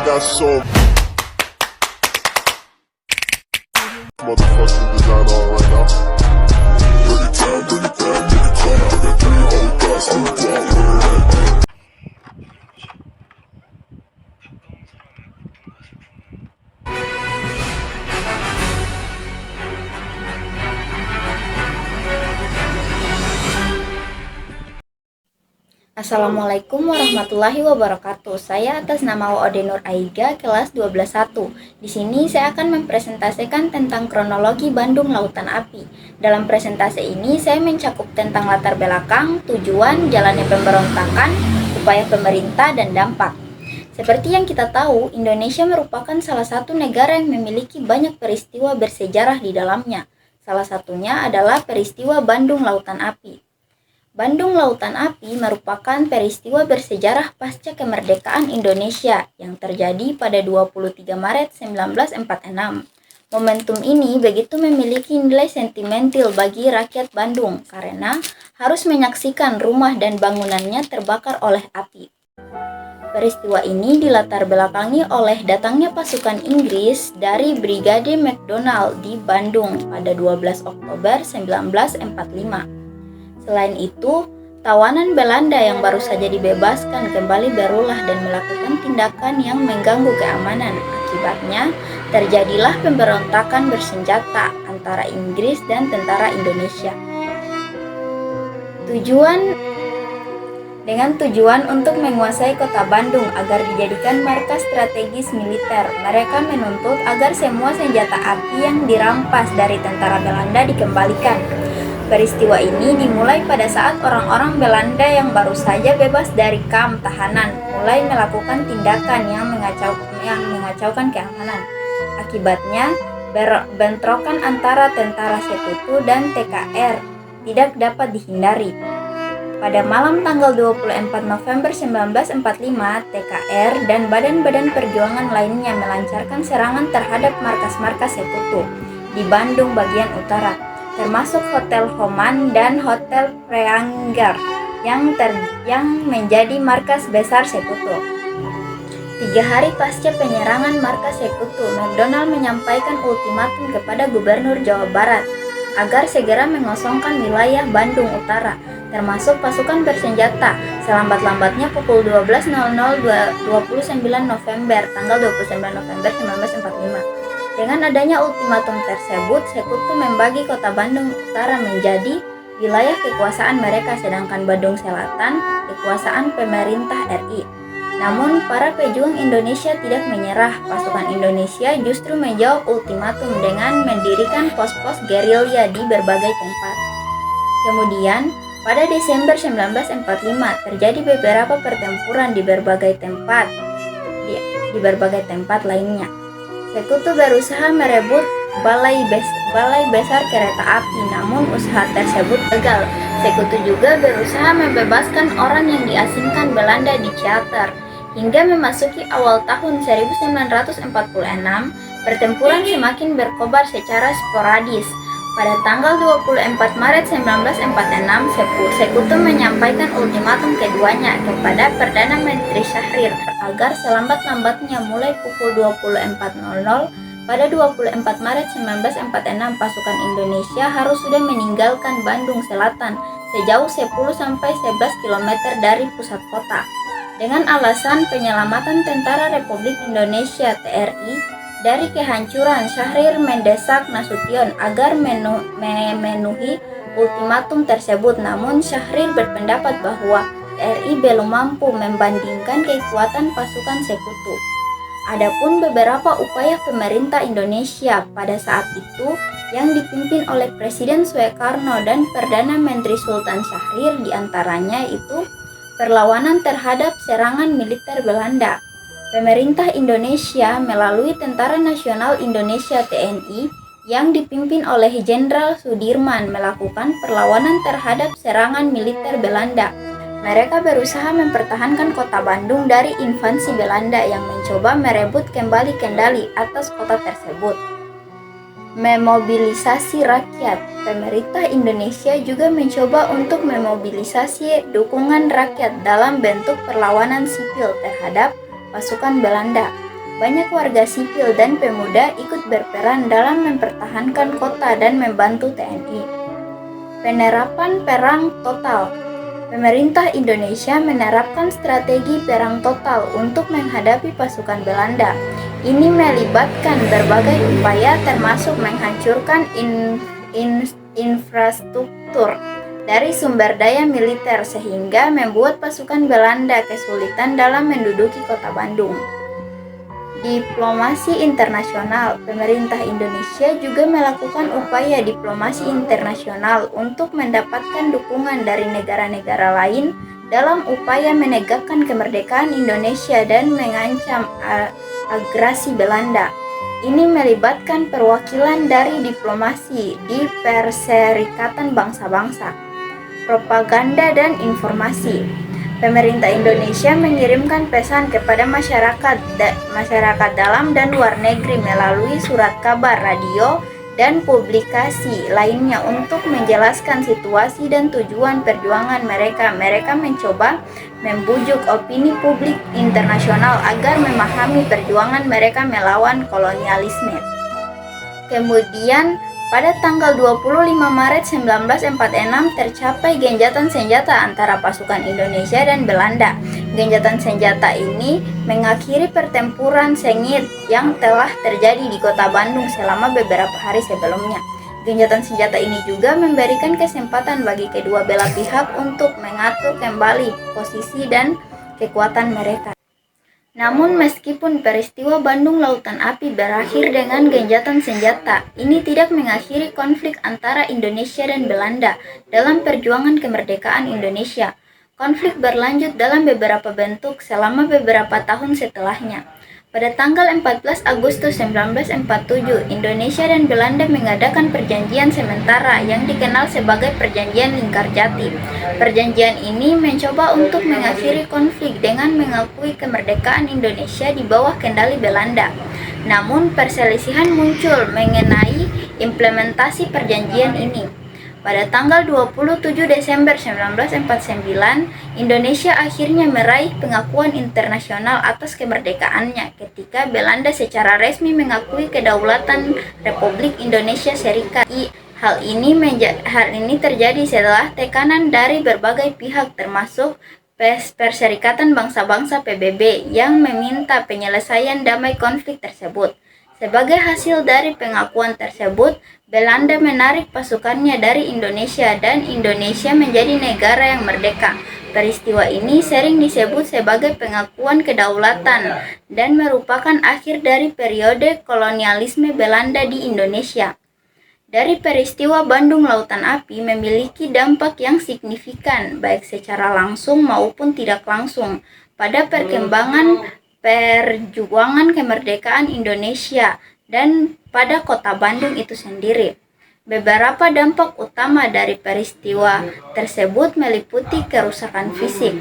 got so motherfucking design on right now. Bring it down, bring it down, bring it down. I got 3 old guys on the block. Assalamualaikum warahmatullahi wabarakatuh. Saya atas nama Ode Nur Aiga, kelas 12.1. Di sini saya akan mempresentasikan tentang kronologi Bandung Lautan Api. Dalam presentasi ini saya mencakup tentang latar belakang, tujuan, jalannya pemberontakan, upaya pemerintah, dan dampak. Seperti yang kita tahu, Indonesia merupakan salah satu negara yang memiliki banyak peristiwa bersejarah di dalamnya. Salah satunya adalah peristiwa Bandung Lautan Api. Bandung Lautan Api merupakan peristiwa bersejarah pasca kemerdekaan Indonesia yang terjadi pada 23 Maret 1946. Momentum ini begitu memiliki nilai sentimental bagi rakyat Bandung karena harus menyaksikan rumah dan bangunannya terbakar oleh api. Peristiwa ini dilatar belakangi oleh datangnya pasukan Inggris dari Brigade McDonald di Bandung pada 12 Oktober 1945. Selain itu, tawanan Belanda yang baru saja dibebaskan kembali berulah dan melakukan tindakan yang mengganggu keamanan. Akibatnya, terjadilah pemberontakan bersenjata antara Inggris dan tentara Indonesia. Dengan tujuan untuk menguasai kota Bandung agar dijadikan markas strategis militer, mereka menuntut agar semua senjata api yang dirampas dari tentara Belanda dikembalikan. Peristiwa ini dimulai pada saat orang-orang Belanda yang baru saja bebas dari kamp tahanan mulai melakukan tindakan yang mengacaukan keamanan. Akibatnya, bentrokan antara tentara Sekutu dan TKR tidak dapat dihindari. Pada malam tanggal 24 November 1945, TKR dan badan-badan perjuangan lainnya melancarkan serangan terhadap markas-markas Sekutu di Bandung bagian utara, termasuk Hotel Homan dan Hotel Preanggar yang menjadi markas besar Sekutu. 3 hari pasca penyerangan markas Sekutu, McDonald menyampaikan ultimatum kepada Gubernur Jawa Barat agar segera mengosongkan wilayah Bandung Utara, termasuk pasukan bersenjata, selambat-lambatnya pukul 12.00 29 November, tanggal 29 November 1945. Dengan adanya ultimatum tersebut, Sekutu membagi kota Bandung Utara menjadi wilayah kekuasaan mereka, sedangkan Bandung Selatan kekuasaan pemerintah RI. Namun, para pejuang Indonesia tidak menyerah. Pasukan Indonesia justru menjawab ultimatum dengan mendirikan pos-pos gerilya di berbagai tempat. Kemudian, pada Desember 1945 terjadi beberapa pertempuran di berbagai tempat lainnya. Sekutu berusaha merebut balai besar kereta api, namun usaha tersebut gagal. Sekutu juga berusaha membebaskan orang yang diasingkan Belanda di Ciater. Hingga memasuki awal tahun 1946, pertempuran semakin berkobar secara sporadis. Pada tanggal 24 Maret 1946, Sekutu menyampaikan ultimatum keduanya kepada Perdana Menteri Syahrir agar selambat-lambatnya mulai pukul 24.00 pada 24 Maret 1946 pasukan Indonesia harus sudah meninggalkan Bandung Selatan sejauh 10-11 km dari pusat kota. Dengan alasan penyelamatan Tentara Republik Indonesia (TRI) dari kehancuran, Syahrir mendesak Nasution agar memenuhi ultimatum tersebut. Namun Syahrir berpendapat bahwa TRI belum mampu membandingkan kekuatan pasukan Sekutu. Adapun beberapa upaya pemerintah Indonesia pada saat itu yang dipimpin oleh Presiden Soekarno dan Perdana Menteri Sultan Syahrir, diantaranya itu perlawanan terhadap serangan militer Belanda. Pemerintah Indonesia melalui Tentara Nasional Indonesia (TNI) yang dipimpin oleh Jenderal Sudirman melakukan perlawanan terhadap serangan militer Belanda. Mereka berusaha mempertahankan kota Bandung dari invasi Belanda yang mencoba merebut kembali kendali atas kota tersebut. Memobilisasi rakyat. Pemerintah Indonesia juga mencoba untuk memobilisasi dukungan rakyat dalam bentuk perlawanan sipil terhadap pasukan Belanda. Banyak warga sipil dan pemuda ikut berperan dalam mempertahankan kota dan membantu TNI. Penerapan perang total. Pemerintah Indonesia menerapkan strategi perang total untuk menghadapi pasukan Belanda. Ini melibatkan berbagai upaya termasuk menghancurkan infrastruktur dari sumber daya militer sehingga membuat pasukan Belanda kesulitan dalam menduduki kota Bandung. Diplomasi internasional. Pemerintah Indonesia juga melakukan upaya diplomasi internasional untuk mendapatkan dukungan dari negara-negara lain dalam upaya menegakkan kemerdekaan Indonesia dan mengancam agresi Belanda. Ini melibatkan perwakilan dari diplomasi di Perserikatan Bangsa-Bangsa. Propaganda dan informasi. Pemerintah Indonesia mengirimkan pesan kepada masyarakat dalam dan luar negeri melalui surat kabar, radio, dan publikasi lainnya untuk menjelaskan situasi dan tujuan perjuangan mereka. Mereka mencoba membujuk opini publik internasional agar memahami perjuangan mereka melawan kolonialisme. Kemudian, pada tanggal 25 Maret 1946 tercapai gencatan senjata antara pasukan Indonesia dan Belanda. Gencatan senjata ini mengakhiri pertempuran sengit yang telah terjadi di kota Bandung selama beberapa hari sebelumnya. Gencatan senjata ini juga memberikan kesempatan bagi kedua belah pihak untuk mengatur kembali posisi dan kekuatan mereka. Namun meskipun peristiwa Bandung Lautan Api berakhir dengan gencatan senjata, ini tidak mengakhiri konflik antara Indonesia dan Belanda dalam perjuangan kemerdekaan Indonesia. Konflik berlanjut dalam beberapa bentuk selama beberapa tahun setelahnya. Pada tanggal 14 Agustus 1947, Indonesia dan Belanda mengadakan perjanjian sementara yang dikenal sebagai Perjanjian Lingkarjati. Perjanjian ini mencoba untuk mengakhiri konflik dengan mengakui kemerdekaan Indonesia di bawah kendali Belanda. Namun perselisihan muncul mengenai implementasi perjanjian ini. Pada tanggal 27 Desember 1949, Indonesia akhirnya meraih pengakuan internasional atas kemerdekaannya ketika Belanda secara resmi mengakui kedaulatan Republik Indonesia Serikat. Hal ini terjadi setelah tekanan dari berbagai pihak termasuk Perserikatan Bangsa-Bangsa PBB yang meminta penyelesaian damai konflik tersebut. Sebagai hasil dari pengakuan tersebut, Belanda menarik pasukannya dari Indonesia dan Indonesia menjadi negara yang merdeka. Peristiwa ini sering disebut sebagai pengakuan kedaulatan dan merupakan akhir dari periode kolonialisme Belanda di Indonesia. Dari peristiwa Bandung Lautan Api memiliki dampak yang signifikan baik secara langsung maupun tidak langsung pada perkembangan perjuangan kemerdekaan Indonesia dan pada kota Bandung itu sendiri. Beberapa dampak utama dari peristiwa tersebut meliputi kerusakan fisik.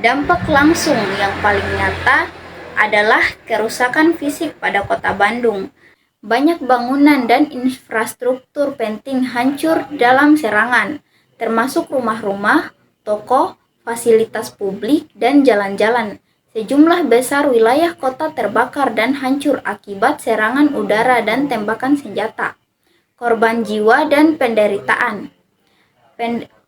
Dampak langsung yang paling nyata adalah kerusakan fisik pada kota Bandung. Banyak bangunan dan infrastruktur penting hancur dalam serangan, termasuk rumah-rumah, toko, fasilitas publik, dan jalan-jalan. Sejumlah besar wilayah kota terbakar dan hancur akibat serangan udara dan tembakan senjata. Korban jiwa dan penderitaan.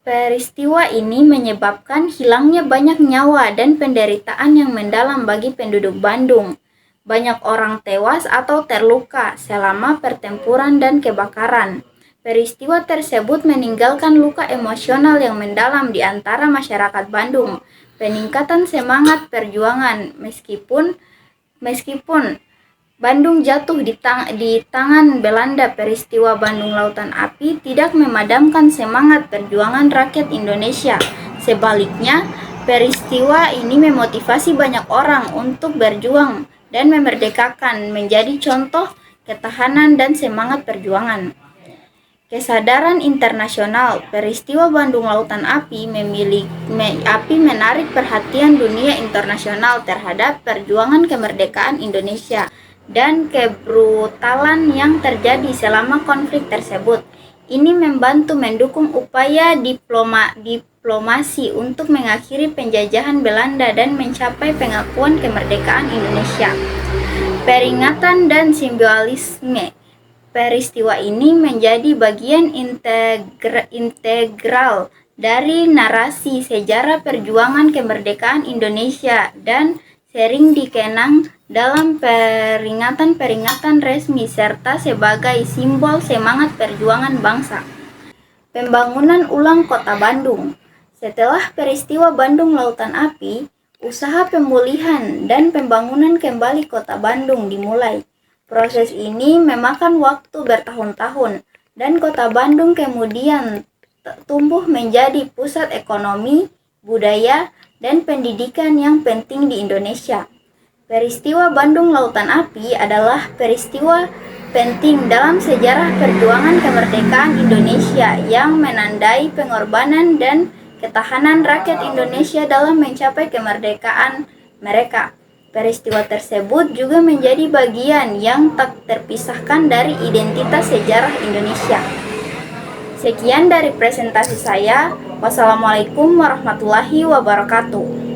Peristiwa ini menyebabkan hilangnya banyak nyawa dan penderitaan yang mendalam bagi penduduk Bandung. Banyak orang tewas atau terluka selama pertempuran dan kebakaran. Peristiwa tersebut meninggalkan luka emosional yang mendalam di antara masyarakat Bandung. Peningkatan semangat perjuangan meskipun Bandung jatuh di tangan Belanda, peristiwa Bandung Lautan Api tidak memadamkan semangat perjuangan rakyat Indonesia. Sebaliknya, peristiwa ini memotivasi banyak orang untuk berjuang dan memerdekakan, menjadi contoh ketahanan dan semangat perjuangan. Kesadaran internasional. Peristiwa Bandung Lautan Api menarik perhatian dunia internasional terhadap perjuangan kemerdekaan Indonesia dan kebrutalan yang terjadi selama konflik tersebut. Ini membantu mendukung upaya diplomasi untuk mengakhiri penjajahan Belanda dan mencapai pengakuan kemerdekaan Indonesia. Peringatan dan simbolisme. Peristiwa ini menjadi bagian integral dari narasi sejarah perjuangan kemerdekaan Indonesia dan sering dikenang dalam peringatan-peringatan resmi serta sebagai simbol semangat perjuangan bangsa. Pembangunan ulang Kota Bandung. Setelah peristiwa Bandung Lautan Api, usaha pemulihan dan pembangunan kembali Kota Bandung dimulai. Proses ini memakan waktu bertahun-tahun dan Kota Bandung kemudian tumbuh menjadi pusat ekonomi, budaya, dan pendidikan yang penting di Indonesia. Peristiwa Bandung Lautan Api adalah peristiwa penting dalam sejarah perjuangan kemerdekaan Indonesia yang menandai pengorbanan dan ketahanan rakyat Indonesia dalam mencapai kemerdekaan mereka. Peristiwa tersebut juga menjadi bagian yang tak terpisahkan dari identitas sejarah Indonesia. Sekian dari presentasi saya. Wassalamualaikum warahmatullahi wabarakatuh.